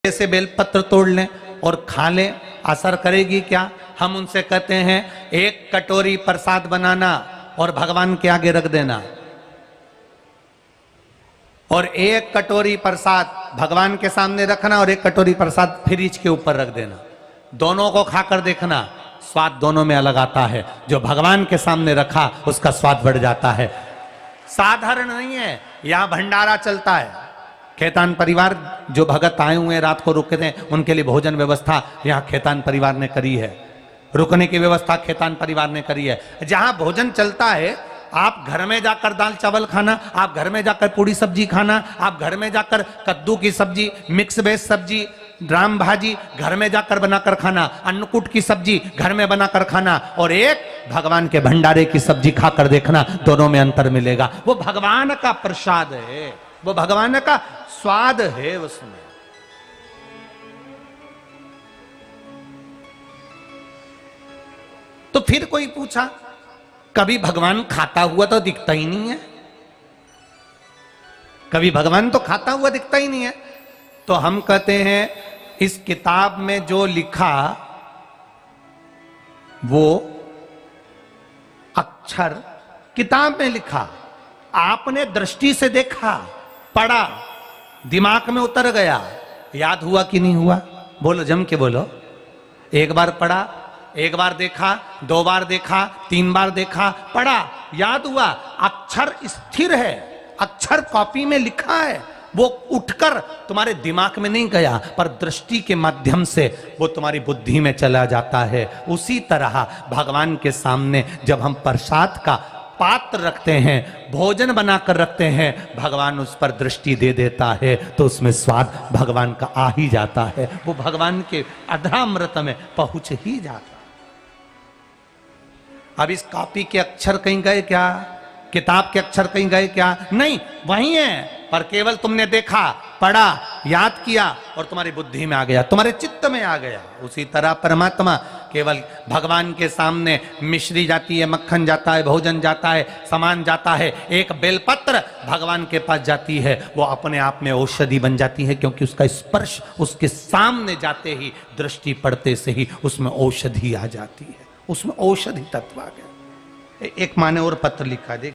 से बेलपत्र तोड़ लें और खा लें, असर करेगी क्या? हम उनसे कहते हैं एक कटोरी प्रसाद बनाना और भगवान के आगे रख देना, और एक कटोरी प्रसाद भगवान के सामने रखना और एक कटोरी प्रसाद फ्रिज के ऊपर रख देना। दोनों को खाकर देखना, स्वाद दोनों में अलग आता है। जो भगवान के सामने रखा उसका स्वाद बढ़ जाता है। साधारण नहीं है, यहां भंडारा चलता है। खेतान परिवार जो भगत आए हुए हैं, रात को रुके थे, उनके लिए भोजन व्यवस्था यहाँ खेतान परिवार ने करी है। रुकने की व्यवस्था खेतान परिवार ने करी है। जहां भोजन चलता है, आप घर में जाकर दाल चावल खाना, आप घर में जाकर पूड़ी सब्जी खाना, आप घर में जाकर कद्दू की सब्जी, मिक्स वेज सब्जी, राम भाजी घर में जाकर बनाकर खाना, अन्नकूट की सब्जी घर में बनाकर खाना, और एक भगवान के भंडारे की सब्जी खाकर देखना, दोनों में अंतर मिलेगा। वो भगवान का प्रसाद है, वो भगवान का स्वाद है उसमें। तो फिर कोई पूछा, कभी भगवान खाता हुआ तो दिखता ही नहीं है, कभी भगवान तो खाता हुआ दिखता ही नहीं है। तो हम कहते हैं इस किताब में जो लिखा वो अक्षर किताब में लिखा, आपने दृष्टि से देखा, पढ़ा, दिमाग में उतर गया, याद हुआ कि नहीं हुआ? बोलो, जम के बोलो। एक बार पढ़ा, एक बार देखा, दो बार देखा, तीन बार देखा, पढ़ा, याद हुआ। अक्षर स्थिर है, अक्षर कॉपी में लिखा है, वो उठकर तुम्हारे दिमाग में नहीं गया, पर दृष्टि के माध्यम से वो तुम्हारी बुद्धि में चला जाता है। उसी तरह भगवान के सामने जब हम प्रसाद का पात्र रखते हैं, भोजन बनाकर रखते हैं, भगवान उस पर दृष्टि दे देता है, तो उसमें स्वाद भगवान का आ ही जाता है। वो भगवान के अधरामृत में पहुंच ही जाता है। अब इस कॉपी के अक्षर कहीं गए क्या? किताब के अक्षर कहीं गए क्या? नहीं, वही है, पर केवल तुमने देखा, पढ़ा, याद किया और तुम्हारी बुद्धि में आ गया, तुम्हारे चित्त में आ गया। उसी तरह परमात्मा केवल भगवान के सामने मिश्री जाती है, मक्खन जाता है, भोजन जाता है, सामान जाता है, एक बेलपत्र भगवान के पास जाती है, वो अपने आप में औषधि बन जाती है, क्योंकि उसका स्पर्श उसके सामने जाते ही, दृष्टि पड़ते से ही उसमें औषधि आ जाती है, उसमें औषधि तत्व आ गया। एक माने और पत्र लिखा दे।